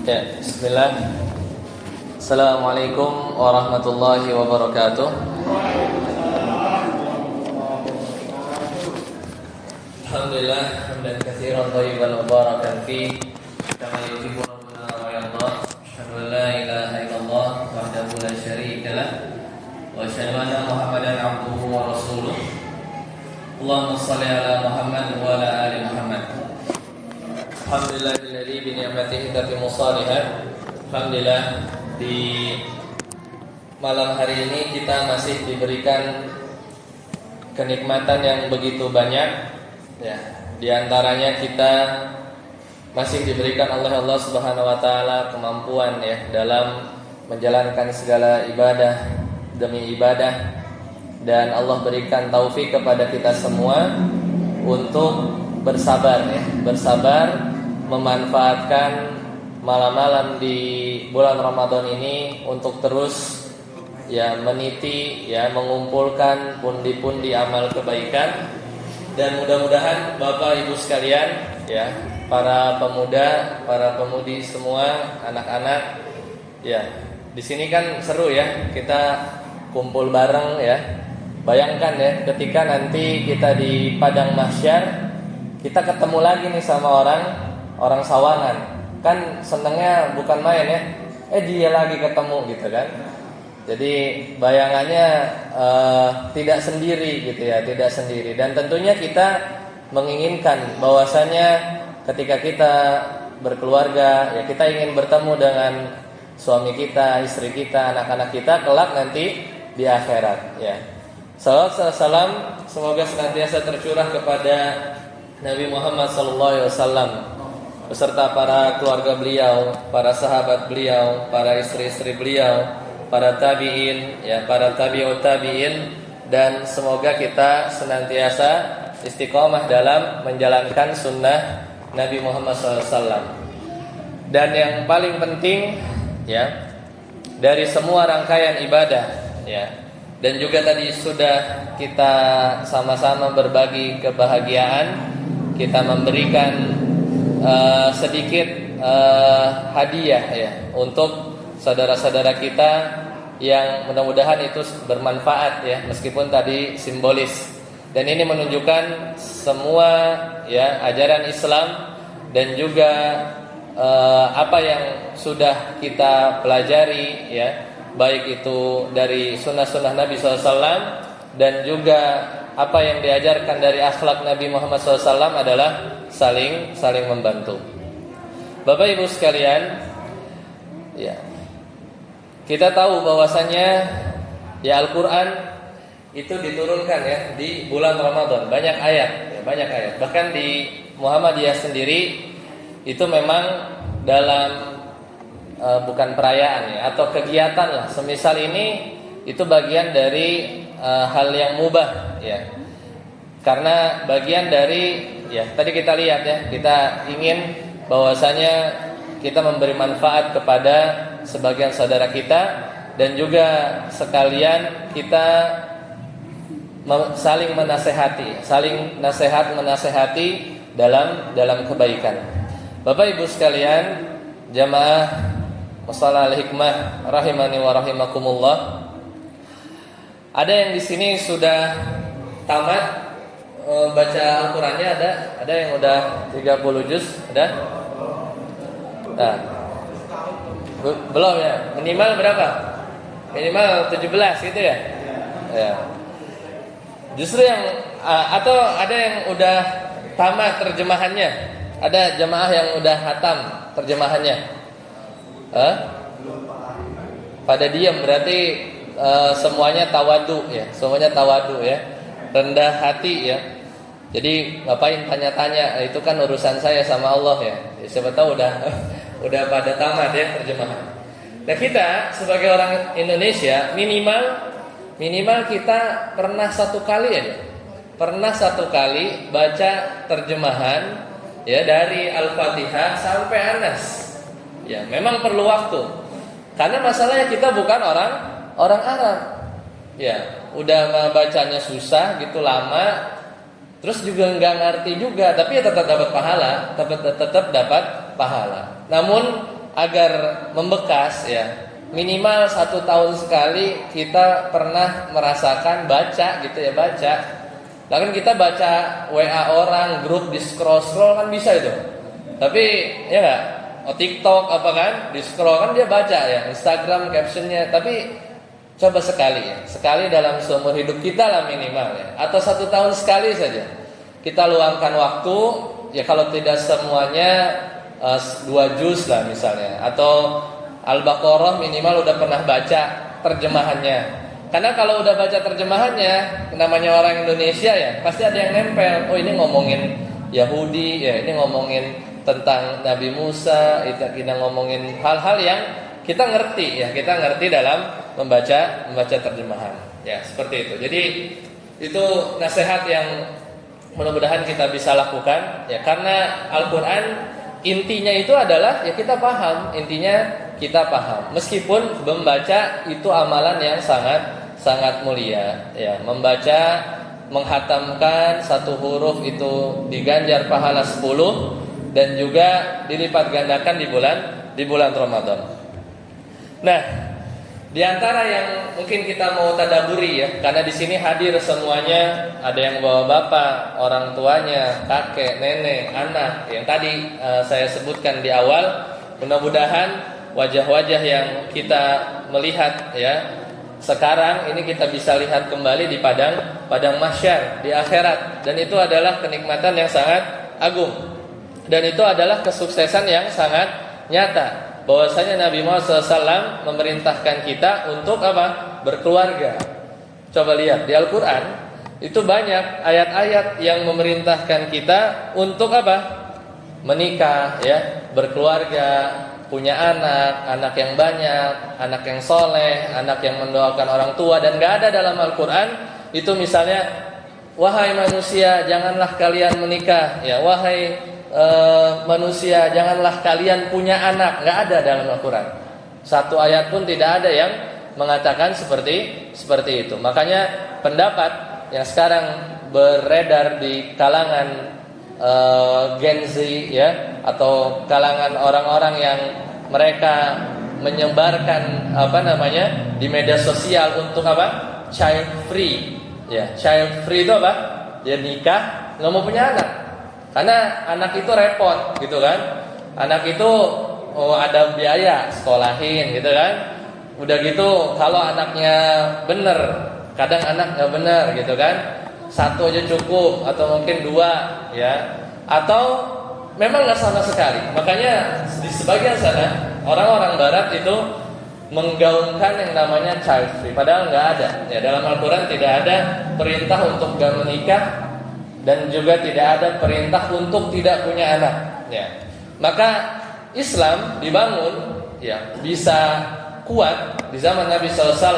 Ya, bismillah. Assalamualaikum warahmatullahi wabarakatuh. Alhamdulillah, hamdan katsiran thayyiban mubarakan fi kama yuhibbu rabbuna wa yarda. Asyhadu an la ilaha illallah wahdahu la syarika lah wa asyhadu anna Muhammadan abduhu wa rasuluh. Allahumma shalli ala Muhammad wa ala ali Muhammad. Alhamdulillahilladzi bi ni'matihi tatimmu shalihat. Alhamdulillah, di malam hari ini kita masih diberikan kenikmatan yang begitu banyak. Ya, di antaranya kita masih diberikan oleh Allah Subhanahu wa taala kemampuan ya dalam menjalankan segala ibadah demi ibadah, dan Allah berikan taufik kepada kita semua untuk bersabar ya, bersabar memanfaatkan malam-malam di bulan Ramadan ini untuk terus ya meniti ya mengumpulkan pundi-pundi amal kebaikan. Dan mudah-mudahan Bapak Ibu sekalian ya, para pemuda, para pemudi semua, anak-anak ya, di sini kan seru ya, kita kumpul bareng ya. Bayangkan ya, ketika nanti kita di padang mahsyar, kita ketemu lagi nih sama orang Sawangan. Kan senengnya bukan main ya, dia lagi ketemu gitu kan. Jadi bayangannya tidak sendiri gitu ya, tidak sendiri. Dan tentunya kita menginginkan bahwasanya ketika kita berkeluarga ya, kita ingin bertemu dengan suami kita, istri kita, anak-anak kita kelak nanti di akhirat ya. Salawat salam semoga senantiasa tercurah kepada Nabi Muhammad SAW beserta para keluarga beliau, para sahabat beliau, para istri-istri beliau, para tabi'in, ya, para tabi'ut tabi'in, dan semoga kita senantiasa istiqomah dalam menjalankan sunnah Nabi Muhammad SAW. Dan yang paling penting, ya, dari semua rangkaian ibadah, ya, dan juga tadi sudah kita sama-sama berbagi kebahagiaan, kita memberikan sedikit hadiah, ya, untuk saudara-saudara kita yang mudah-mudahan itu bermanfaat ya, meskipun tadi simbolis. Dan ini menunjukkan semua ya ajaran Islam dan juga apa yang sudah kita pelajari ya, baik itu dari sunnah-sunnah Nabi SAW dan juga apa yang diajarkan dari akhlak Nabi Muhammad SAW adalah saling membantu. Bapak Ibu sekalian, ya, kita tahu bahwasanya ya Al-Quran itu diturunkan ya di bulan Ramadan, banyak ayat, ya, banyak ayat. Bahkan di Muhammadiyah sendiri itu memang dalam bukan perayaan ya, atau kegiatan lah, semisal ini itu bagian dari hal yang mubah ya. Karena bagian dari ya tadi kita lihat ya, kita ingin bahwasanya kita memberi manfaat kepada sebagian saudara kita, dan juga sekalian kita saling menasehati, saling menasehati dalam kebaikan. Bapak Ibu sekalian, jamaah Mushalah Al-Hikmah rahimani wa rahimakumullah. Ada yang di sini sudah tamat baca Al-Qur'annya, ada yang udah 30 juz, ada? Nah, belum ya? Minimal berapa? Minimal 17 gitu ya? Ya. Justru yang atau ada yang udah tamat terjemahannya? Ada jamaah yang udah hatam terjemahannya? Pada diam berarti semuanya tawadu ya, semuanya tawadu ya, rendah hati ya. Jadi ngapain tanya-tanya, itu kan urusan saya sama Allah ya. Siapa tahu udah pada tamat ya terjemahan. Nah, kita sebagai orang Indonesia minimal kita pernah satu kali baca terjemahan ya dari Al-Fatihah sampai Anas. Ya, memang perlu waktu. Karena masalahnya kita bukan orang Arab. Ya, udah bacanya susah gitu, lama. Terus juga nggak ngerti juga, tapi ya tetap dapat pahala, tetap dapat pahala. Namun agar membekas ya, minimal 1 tahun sekali kita pernah merasakan baca gitu ya, baca. Bahkan kita baca WA orang, grup di scroll kan bisa itu. Tapi ya enggak, TikTok apa kan, di scroll kan dia baca ya, Instagram captionnya. Tapi coba sekali ya, sekali dalam seumur hidup kita lah minimal ya, atau 1 tahun sekali saja kita luangkan waktu ya, kalau tidak semuanya 2 juz lah misalnya, atau Al-Baqarah minimal udah pernah baca terjemahannya. Karena kalau udah baca terjemahannya, namanya orang Indonesia ya, pasti ada yang nempel. Oh ini ngomongin Yahudi ya, ini ngomongin tentang Nabi Musa, kita ngomongin hal-hal yang kita ngerti ya, kita ngerti dalam membaca terjemahan ya, seperti itu. Jadi itu nasihat yang mudah-mudahan kita bisa lakukan ya, karena Al-Quran intinya itu adalah ya kita paham, intinya kita paham. Meskipun membaca itu amalan yang sangat mulia ya, membaca, menghatamkan 1 huruf itu diganjar pahala 10 dan juga dilipat gandakan di bulan Ramadan. Nah, di antara yang mungkin kita mau tadaburi ya, karena di sini hadir semuanya, ada yang bawa bapak, orang tuanya, kakek, nenek, anak, yang tadi saya sebutkan di awal. Mudah-mudahan wajah-wajah yang kita melihat ya sekarang ini kita bisa lihat kembali di padang mahsyar di akhirat, dan itu adalah kenikmatan yang sangat agung, dan itu adalah kesuksesan yang sangat nyata. Bahwasanya Nabi Muhammad SAW memerintahkan kita untuk apa? Berkeluarga. Coba lihat di Al-Quran, itu banyak ayat-ayat yang memerintahkan kita untuk apa? Menikah ya, berkeluarga, punya anak yang banyak, anak yang soleh, anak yang mendoakan orang tua. Dan gak ada dalam Al-Quran itu misalnya, wahai manusia janganlah kalian menikah ya, wahai manusia janganlah kalian punya anak. Nggak ada dalam Al-Quran. 1 ayat pun tidak ada yang mengatakan seperti itu. Makanya pendapat yang sekarang beredar di kalangan Gen Z ya, atau kalangan orang-orang yang mereka menyebarkan di media sosial untuk apa? Child free ya. Child free itu apa? Dia nikah nggak mau punya anak. Karena anak itu repot gitu kan. Anak itu ada biaya sekolahin gitu kan. Udah gitu kalau anaknya bener, kadang anak gak bener gitu kan, 1 aja cukup, atau mungkin 2 ya, atau memang gak sama sekali. Makanya di sebagian sana orang-orang barat itu menggaungkan yang namanya child free, padahal gak ada ya. Dalam Al-Quran tidak ada perintah untuk gak menikah, dan juga tidak ada perintah untuk tidak punya anak ya. Maka Islam dibangun ya, bisa kuat di zaman Nabi SAW,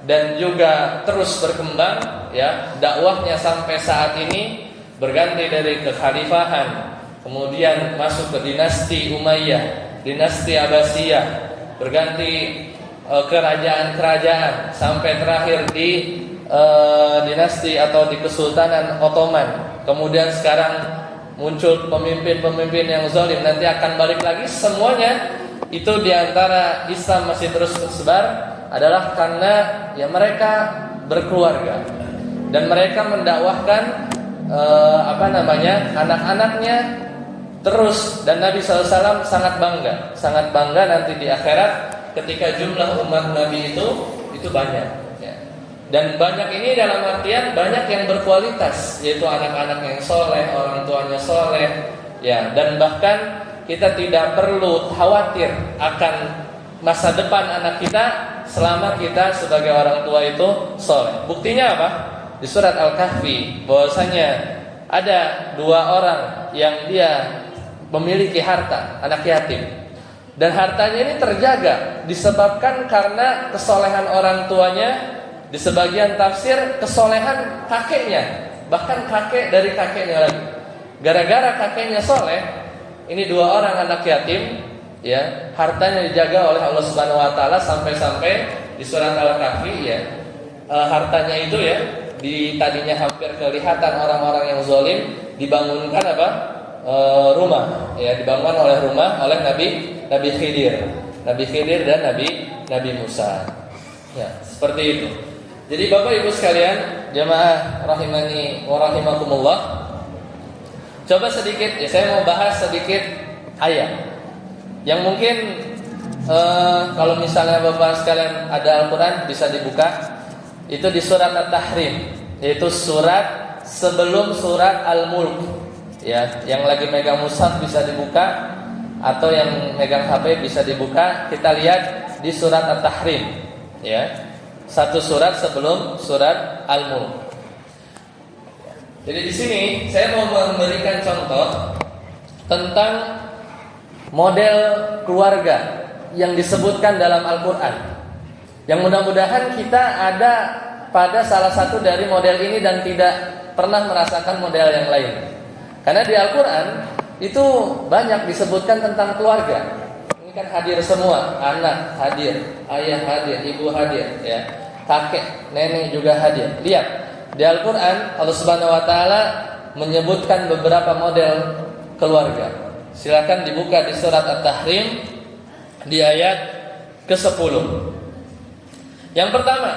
dan juga terus berkembang ya, dakwahnya sampai saat ini berganti dari kekhalifahan, kemudian masuk ke dinasti Umayyah, dinasti Abbasiyah, berganti kerajaan-kerajaan sampai terakhir di dinasti atau di Kesultanan Ottoman. Kemudian sekarang muncul pemimpin-pemimpin yang zalim, nanti akan balik lagi. Semuanya itu diantara Islam masih terus tersebar adalah karena ya mereka berkeluarga, dan mereka mendakwahkan anak-anaknya terus. Dan Nabi SAW sangat bangga nanti di akhirat ketika jumlah umat Nabi itu banyak. Dan banyak ini dalam artian banyak yang berkualitas, yaitu anak-anak yang soleh, orang tuanya soleh ya. Dan bahkan kita tidak perlu khawatir akan masa depan anak kita selama kita sebagai orang tua itu soleh. Buktinya apa? Di surat Al-Kahfi, bahwasanya ada 2 orang yang dia memiliki harta, anak yatim, dan hartanya ini terjaga disebabkan karena kesolehan orang tuanya. Di sebagian tafsir kesolehan kakeknya, bahkan kakek dari kakeknya lagi. Gara-gara kakeknya soleh, ini 2 orang anak yatim ya, hartanya dijaga oleh Allah Subhanahu Wa Taala, sampai-sampai di surat Al-Kahfi ya, hartanya itu ya, tadinya hampir kelihatan orang-orang yang zalim, dibangunkan rumah, ya, dibangun oleh rumah oleh Nabi Khidir dan Nabi Musa. Ya, seperti itu. Jadi Bapak Ibu sekalian, jamaah rahimani wa rahimakumullah. Coba sedikit, ya, saya mau bahas sedikit ayat yang mungkin kalau misalnya Bapak sekalian ada Al-Quran bisa dibuka. Itu di surat At-Tahrim, yaitu surat sebelum surat Al-Mulk. Ya, yang lagi megang mushaf bisa dibuka, atau yang megang HP bisa dibuka. Kita lihat di surat At-Tahrim, ya. Satu surat sebelum surat Al-Mulk. Jadi di sini saya mau memberikan contoh tentang model keluarga yang disebutkan dalam Al-Quran. Yang mudah-mudahan kita ada pada salah satu dari model ini dan tidak pernah merasakan model yang lain. Karena di Al-Quran itu banyak disebutkan tentang keluarga. Kan hadir semua, anak hadir, ayah hadir, ibu hadir, ya, kakek, nenek juga hadir. Lihat di Al-Quran Allah Subhanahu Wa Taala menyebutkan beberapa model keluarga. Silakan dibuka di surat At-Tahrim di ayat ke-10. Yang pertama,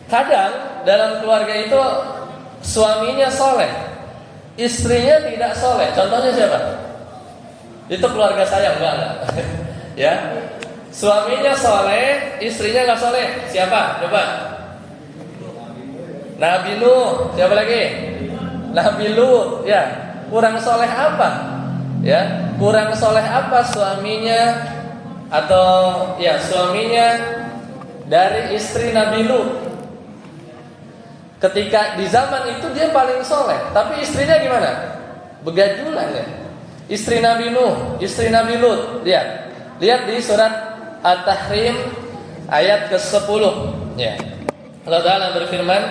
kadang dalam keluarga itu suaminya soleh, istrinya tidak soleh. Contohnya siapa? Itu keluarga saya enggak. Ya, suaminya soleh, istrinya enggak soleh. Siapa? Coba. Nabi Nuh. Siapa lagi? Nabi Lut. Ya, kurang soleh apa? Ya, kurang soleh apa suaminya? Atau ya suaminya dari istri Nabi Lut. Ketika di zaman itu dia paling soleh, tapi istrinya gimana? Begajulan ya. Istri Nabi Nuh, istri Nabi Lut. Lihat di surat At-Tahrim ayat ke-10. Ya. Allah Ta'ala berfirman,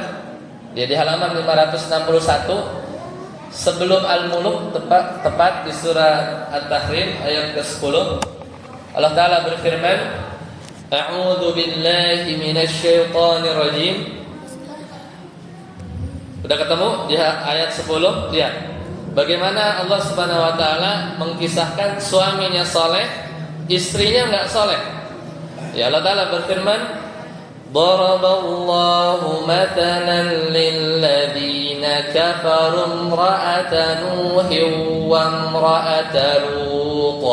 dia di halaman 561 sebelum Al-Mulk, tepat di surat At-Tahrim ayat ke-10. Allah Ta'ala berfirman, A'udzu billahi minasy syaithanir rajim. Udah ketemu di ayat 10? Lihat bagaimana Allah Subhanahu Wa Taala mengkisahkan suaminya soleh, istrinya enggak soleh. Ya, Allah Ta'ala berfirman, Daraballahu matalan lilladzina kafaru imra'ata Nuhin wa imra'ata Lut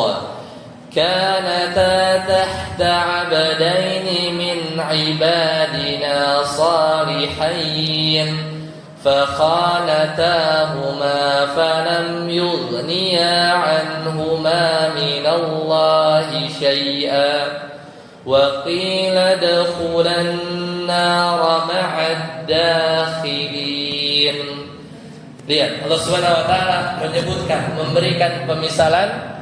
kanata tahta 'abdaini min 'ibadina salihain فخانتاهما فلم يغنيا عنهما من الله شيئا وقيل ادخلا النار مع الداخلين. Lihat, Allah Subhanahu Wa Taala menyebutkan, memberikan pemisalan,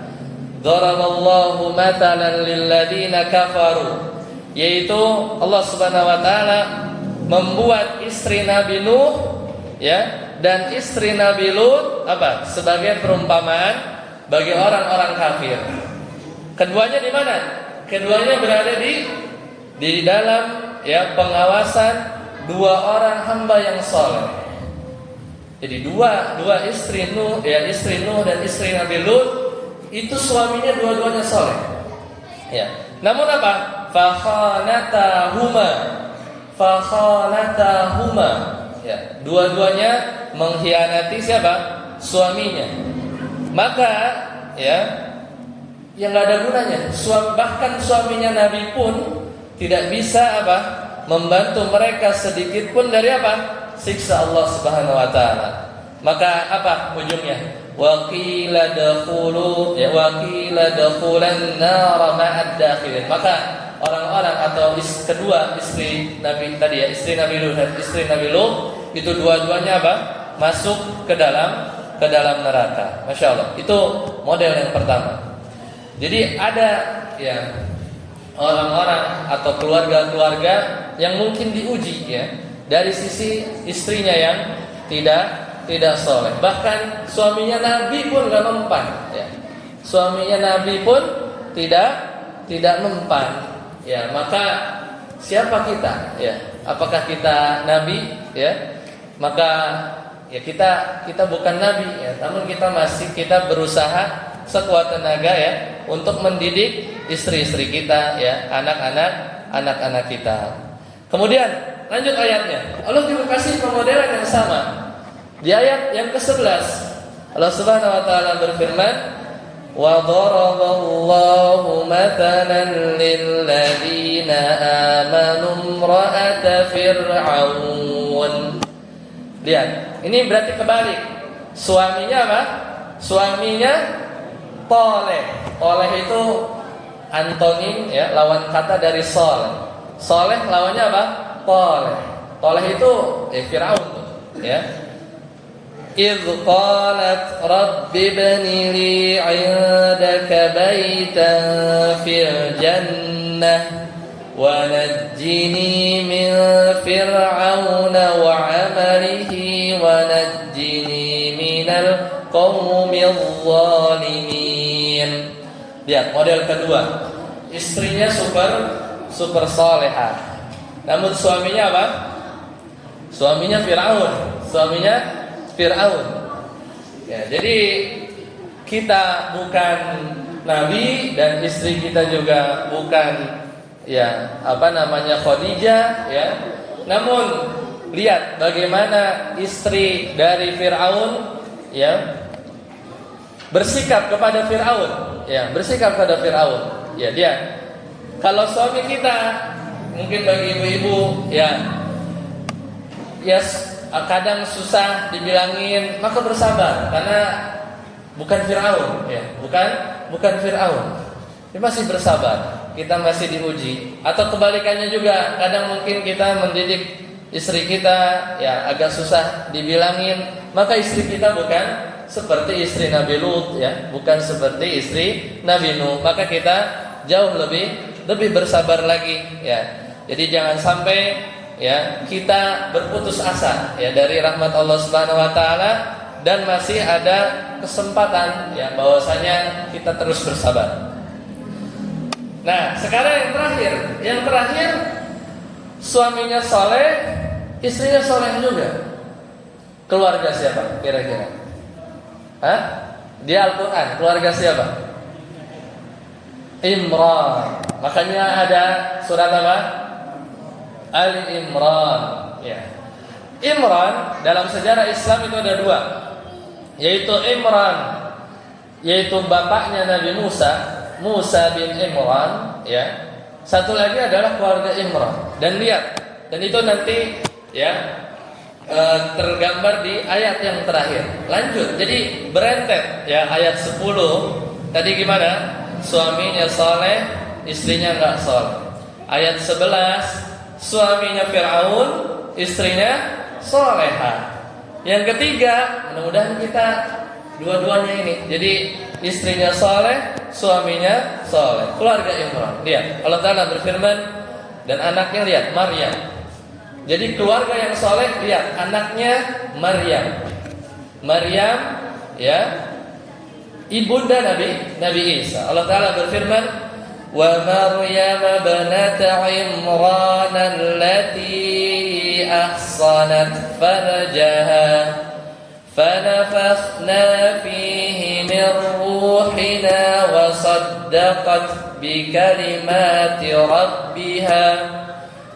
Daraballahu matalan lilladzina kafaru, yaitu Allah Subhanahu Wa Taala membuat istri Nabi Nuh, ya, dan istri Nabi Lut apa? Sebagai perumpamaan bagi orang-orang kafir. Keduanya di mana? Keduanya berada di dalam, ya, pengawasan dua orang hamba yang soleh. Jadi dua istri Nuh, ya, istri Nuh dan istri Nabi Lut itu suaminya dua-duanya soleh. Ya. Namun apa? Fakhanatahuma, ya, dua-duanya mengkhianati siapa? Suaminya. Maka, ya, yang nggak ada gunanya. Bahkan suaminya Nabi pun tidak bisa apa? Membantu mereka sedikit pun dari apa? Siksa Allah Subhanahu Wa Taala. Maka apa ujungnya? Waqila dakhulu, ya, waqila dakhulan nar ma'ad dakhilin. Maka orang-orang atau kedua istri Nabi tadi, ya, istri Nabi Lut dan istri Nabi Lut itu dua-duanya apa? Masuk ke dalam neraka. Masya Allah. Itu model yang pertama. Jadi ada, ya, orang-orang atau keluarga-keluarga yang mungkin diuji, ya, dari sisi istrinya yang tidak soleh. Bahkan suaminya Nabi pun gak mempan, ya. Suaminya Nabi pun tidak mempan. Ya, maka siapa kita? Ya, apakah kita Nabi? Ya, maka Ya kita bukan nabi ya, namun kita berusaha sekuat tenaga ya untuk mendidik istri-istri kita ya, anak-anak kita. Kemudian lanjut ayatnya. Allah juga kasih pemodelan yang sama. Di ayat yang ke-11 Allah Subhanahu wa taala berfirman, "Wa daraballahu matalan lil ladzina amanu imra'ata fir'aun." Lihat, ini berarti kebalik. Suaminya apa? Suaminya Toleh. Toleh itu antonim ya, lawan kata dari soleh. Soleh lawannya apa? Toleh. Toleh itu Firaun ya. Idz qalat rabbi ibni li 'indaka baitan fil jannah wa najjini min fir'auna wa 'amalihi wa najjini minal qaumil zalimin. Lihat model kedua. Istrinya super salehah. Namun suaminya apa? Suaminya Fir'aun. Ya, jadi kita bukan nabi dan istri kita juga bukan ya Khadijah ya. Namun lihat bagaimana istri dari Fir'aun ya bersikap kepada Fir'aun. Ya, dia kalau suami kita mungkin bagi ibu-ibu ya kadang susah dibilangin, maka bersabar karena bukan Fir'aun ya, bukan Fir'aun. Dia masih bersabar, kita masih diuji. Atau kebalikannya juga, kadang mungkin kita mendidik istri kita ya agak susah dibilangin, maka istri kita bukan seperti istri Nabi Lut ya, bukan seperti istri Nabi Nuh, maka kita jauh lebih bersabar lagi ya. Jadi jangan sampai ya kita berputus asa ya dari rahmat Allah Subhanahu wa taala, dan masih ada kesempatan ya bahwasanya kita terus bersabar. Nah, sekarang yang terakhir suaminya soleh, istrinya soleh juga. Keluarga siapa kira-kira? Di Al-Quran keluarga siapa? Imran. Makanya ada surat apa? Ali Imran ya. Imran dalam sejarah Islam itu ada dua, yaitu Imran, yaitu bapaknya Nabi Musa bin Imran ya. Satu lagi adalah keluarga Imran. Dan lihat, dan itu nanti ya tergambar di ayat yang terakhir. Lanjut, jadi berentet ya ayat 10. Tadi gimana? Suaminya soleh, istrinya enggak soleh. Ayat 11, suaminya Fir'aun, istrinya solehah. Yang ketiga, mudah-mudahan kita dua-duanya ini. Jadi istrinya soleh, suaminya soleh, keluarga Imran. Lihat, Allah Ta'ala berfirman, dan anaknya lihat Maryam. Jadi keluarga yang soleh, lihat anaknya Maryam ya, ibunda Nabi Isa. Allah Ta'ala berfirman, wa Maryam banata Imran allati ahsanat farjaha fanafakhna fihi min ruhina wa saddaqat bi kalimati rabbiha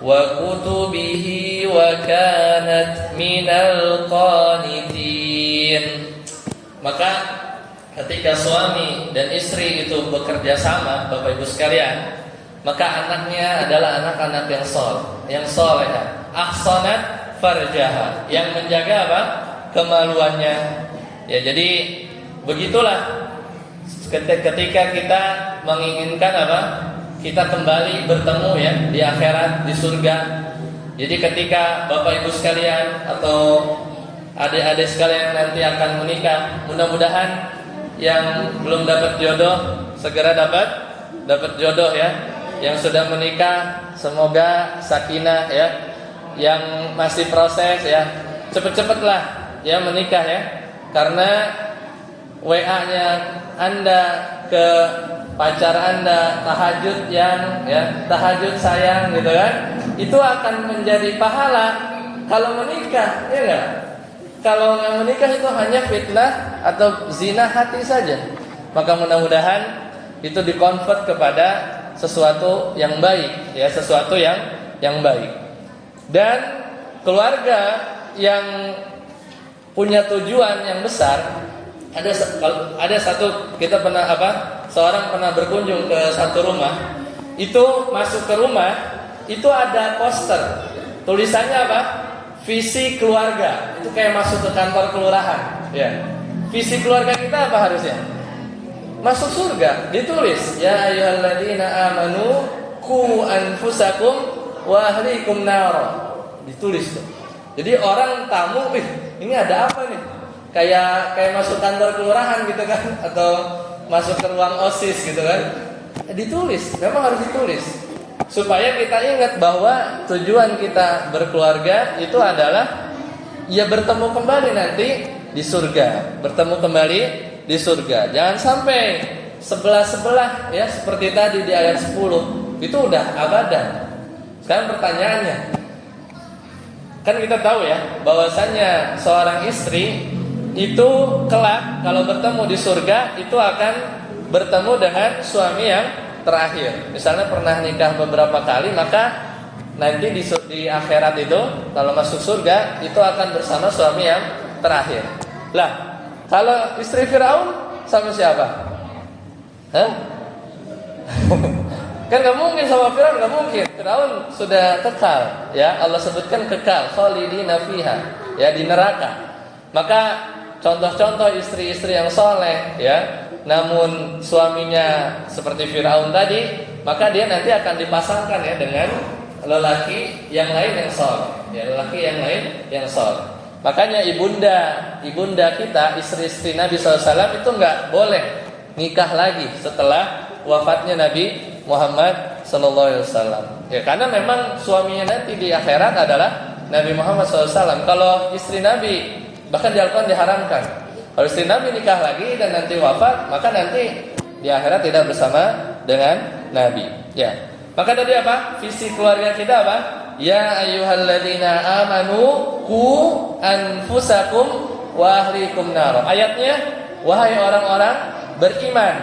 wa kutubihi wa kanat minal qanitin. Maka ketika suami dan istri itu bekerja sama, Bapak Ibu sekalian, maka anaknya adalah anak-anak yang soleh, ahsanat farjaha, yang menjaga apa? Kemaluannya. Ya, jadi begitulah ketika kita menginginkan apa? Kita kembali bertemu ya di akhirat, di surga. Jadi ketika Bapak Ibu sekalian atau adik-adik sekalian nanti akan menikah, mudah-mudahan yang belum dapat jodoh segera dapat jodoh ya. Yang sudah menikah semoga sakinah ya. Yang masih proses ya, cepet-cepetlah ya menikah ya. Karena WA-nya Anda ke pacar Anda, tahajud tahajud sayang gitu kan, itu akan menjadi pahala kalau menikah, ya enggak? Kalau yang menikah itu hanya fitnah atau zina hati saja. Maka mudah-mudahan itu dikonvert kepada sesuatu yang baik, ya, sesuatu yang baik. Dan keluarga yang punya tujuan yang besar, ada satu, kita pernah seorang pernah berkunjung ke satu rumah. Itu masuk ke rumah, itu ada poster, tulisannya apa? Visi keluarga. Itu kayak masuk ke kantor kelurahan, ya. Visi keluarga kita apa harusnya? Masuk surga. Ditulis, ya ayyuhalladzina amanu qu anfusakum wa ahlikum nar. Ditulis tuh. Jadi orang tamu, ini ada apa nih? Kayak masuk kantor kelurahan gitu kan, atau masuk ke ruang OSIS gitu kan. Ditulis, memang harus ditulis. Supaya kita ingat bahwa tujuan kita berkeluarga itu adalah ya bertemu kembali nanti di surga. Bertemu kembali di surga. Jangan sampai sebelah-sebelah ya, seperti tadi di ayat 10. Itu udah abadan. Sekarang pertanyaannya, kan kita tahu ya bahwasanya seorang istri itu kelak kalau bertemu di surga itu akan bertemu dengan suami yang terakhir. Misalnya pernah nikah beberapa kali, maka nanti di akhirat itu kalau masuk surga itu akan bersama suami yang terakhir. Lah, kalau istri Firaun sama siapa? Hah? Kan gak mungkin sama Firaun, gak mungkin. Firaun sudah kekal, ya. Allah sebutkan kekal, khalidina fiha, ya, di neraka. Maka contoh-contoh istri-istri yang soleh, ya, namun suaminya seperti Firaun tadi, maka dia nanti akan dipasangkan ya dengan lelaki yang lain yang soleh, ya, lelaki yang lain yang soleh. Makanya ibunda kita, istri-istri Nabi SAW itu nggak boleh nikah lagi setelah wafatnya Nabi Muhammad SAW. Ya, karena memang suaminya nanti di akhirat adalah Nabi Muhammad SAW. Kalau istri Nabi, bahkan di Al-Quran diharamkan. Kalau istri Nabi nikah lagi dan nanti wafat, maka nanti di akhirat tidak bersama dengan Nabi. Ya. Maka tadi apa? Visi keluarga kita apa? Ya ayyuhalladzina amanu qu anfusakum wa ahlikum nar. Ayatnya, wahai orang-orang beriman,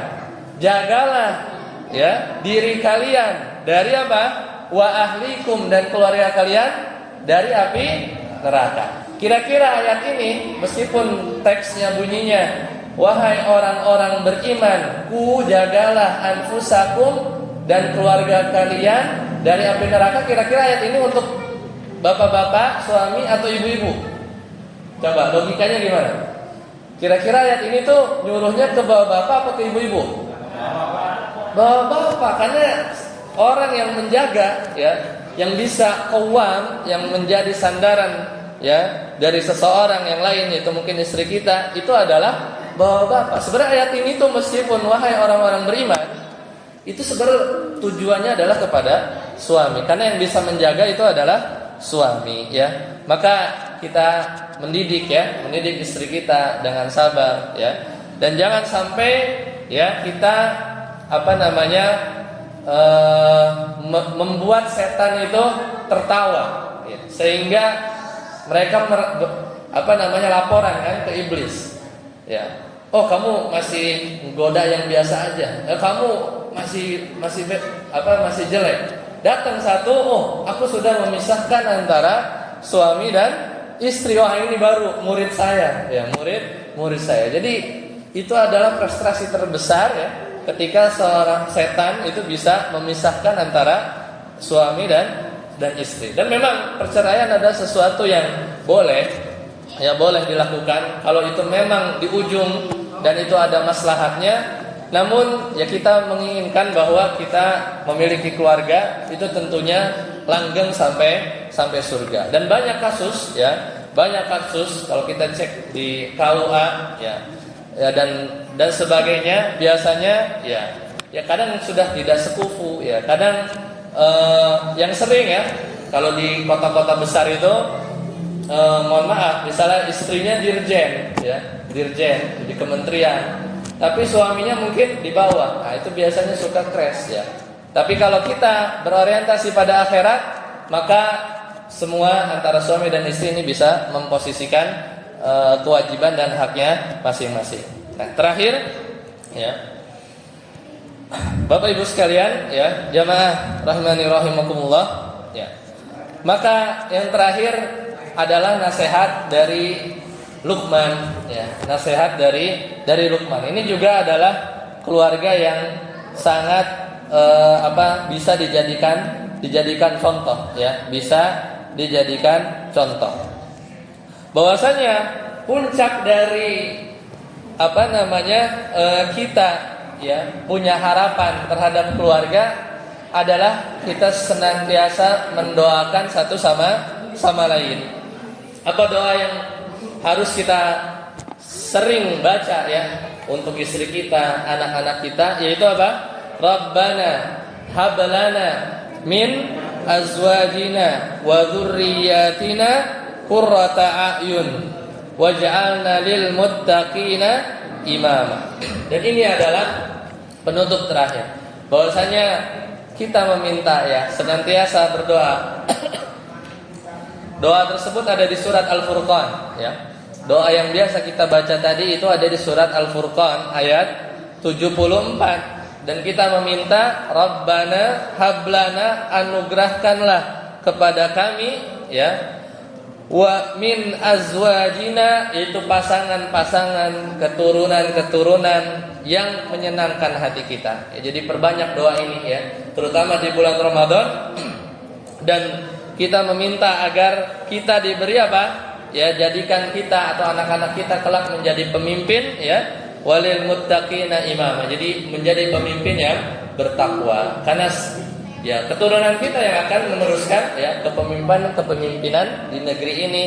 jagalah ya diri kalian dari apa? Wa ahlikum, dan keluarga kalian dari api neraka. Kira-kira ayat ini meskipun teksnya bunyinya wahai orang-orang beriman, ku jagalah anfusakum dan keluarga kalian dari api neraka, kira-kira ayat ini untuk bapak-bapak, suami atau ibu-ibu? Coba logikanya gimana? Kira-kira ayat ini tuh nyuruhnya ke bapak-bapak atau ke ibu-ibu? Bapak-bapak, karena orang yang menjaga ya, yang bisa qawwam, yang menjadi sandaran ya dari seseorang yang lain, itu mungkin istri kita, itu adalah bapak-bapak. Sebenarnya ayat ini tuh meskipun wahai orang-orang beriman, itu sebenarnya tujuannya adalah kepada suami, karena yang bisa menjaga itu adalah suami ya. Maka kita mendidik istri kita dengan sabar ya, dan jangan sampai ya kita membuat setan itu tertawa ya, sehingga mereka laporan kan ke iblis. Ya. Oh, kamu masih goda yang biasa aja. Kamu masih jelek. Datang satu, oh, aku sudah memisahkan antara suami dan istri. Wah, ini baru murid saya. Ya, murid saya. Jadi itu adalah frustrasi terbesar ya, ketika seorang setan itu bisa memisahkan antara suami dan istri. Dan memang perceraian adalah sesuatu yang boleh dilakukan kalau itu memang di ujung dan itu ada maslahatnya. Namun ya kita menginginkan bahwa kita memiliki keluarga itu tentunya langgeng sampai surga. Dan banyak kasus kalau kita cek di KUA ya dan sebagainya, biasanya ya kadang sudah tidak sekufu ya, kadang yang sering ya, kalau di kota-kota besar itu mohon maaf, misalnya istrinya dirjen di kementerian, tapi suaminya mungkin di bawah. Nah, itu biasanya suka crash ya. Tapi kalau kita berorientasi pada akhirat, maka semua antara suami dan istri ini bisa memposisikan kewajiban dan haknya masing-masing. Nah, terakhir ya, Bapak Ibu sekalian ya, jamaah rahimani rahimakumullah ya. Maka yang terakhir adalah nasihat dari Luqman ya, nasihat dari Luqman. Ini juga adalah keluarga yang sangat bisa dijadikan contoh ya, bisa dijadikan contoh. Bahwasanya puncak dari kita ya punya harapan terhadap keluarga adalah kita senantiasa mendoakan satu sama lain. Apa doa yang harus kita sering baca ya untuk istri kita, anak-anak kita, yaitu apa? Rabbana hablana min azwajina wa dzurriyyatina qurrata a'yun waj'alna lil muttaqina imama. Dan ini adalah penutup terakhir, bahwasanya kita meminta ya senantiasa berdoa. Doa tersebut ada di surat Al-Furqan ya. Doa yang biasa kita baca tadi itu ada di surat Al-Furqan ayat 74. Dan kita meminta Rabbana hablana, anugerahkanlah kepada kami ya, wa min azwajina, yaitu pasangan-pasangan, keturunan-keturunan yang menyenangkan hati kita ya. Jadi perbanyak doa ini ya, terutama di bulan Ramadan. Dan kita meminta agar kita diberi apa? Ya, jadikan kita atau anak-anak kita kelak menjadi pemimpin ya, walil muttaqina imama. Jadi menjadi pemimpin yang bertakwa. Karena ya keturunan kita yang akan meneruskan ya kepemimpinan di negeri ini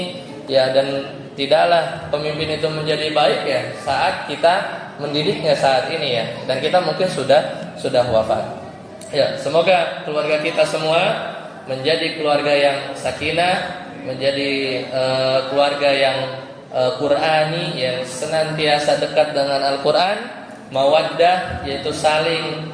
ya, dan tidaklah pemimpin itu menjadi baik ya saat kita mendidiknya saat ini ya, dan kita mungkin sudah wafat. Ya, semoga keluarga kita semua menjadi keluarga yang sakinah, menjadi keluarga yang Qur'ani, yang senantiasa dekat dengan Al-Qur'an, mawaddah, yaitu saling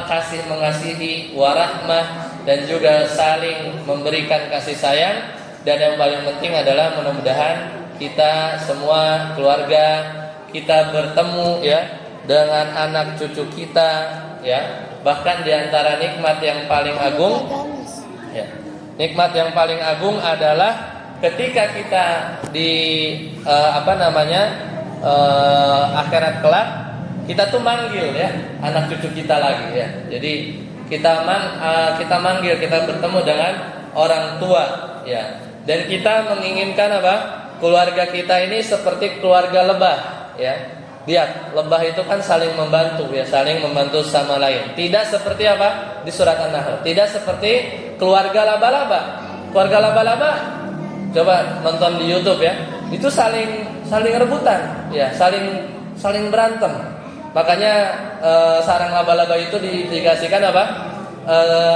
kasih mengasihi, warahmah, dan juga saling memberikan kasih sayang. Dan yang paling penting adalah mudah-mudahan kita semua keluarga kita bertemu ya dengan anak cucu kita ya. Bahkan di antara nikmat yang paling agung ya, nikmat yang paling agung adalah ketika kita di akhirat kelak, kita tuh manggil ya anak cucu kita lagi ya. Jadi kita manggil, kita bertemu dengan orang tua ya. Dan kita menginginkan apa? Keluarga kita ini seperti keluarga lebah ya. Lihat, lebah itu kan saling membantu ya, saling membantu sama lain. Tidak seperti apa? Di surat An-Nahl. Tidak seperti keluarga laba-laba. Keluarga laba-laba, coba nonton di YouTube ya. Itu saling rebutan ya, saling berantem. Makanya sarang laba-laba itu diindikasikan apa?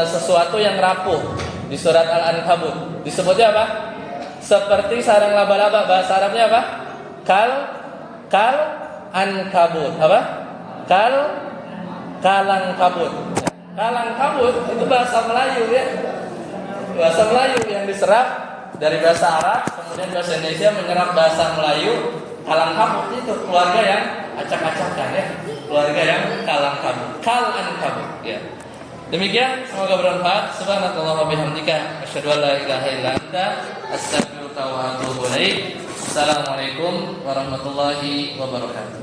Sesuatu yang rapuh. Di surat Al-Ankabut disebutnya apa? Seperti sarang laba-laba. Bahasa Arabnya apa? Kal ankabut. Apa? Kalang kabut. Kalang kabut itu bahasa Melayu ya. Bahasa Melayu yang diserap dari bahasa Arab, kemudian bahasa Indonesia menyerap bahasa Melayu. Kalang kabut itu keluarga yang acak-acakan ya. Keluarga yang kalang kabut. Kalang kabut ya. Demikian, semoga bermanfaat. Subhanallahi wa bihamdika, asyhadu an la ilaha illa anta, astaghfiruka wa atubu ilaik. Assalamualaikum warahmatullahi wabarakatuh.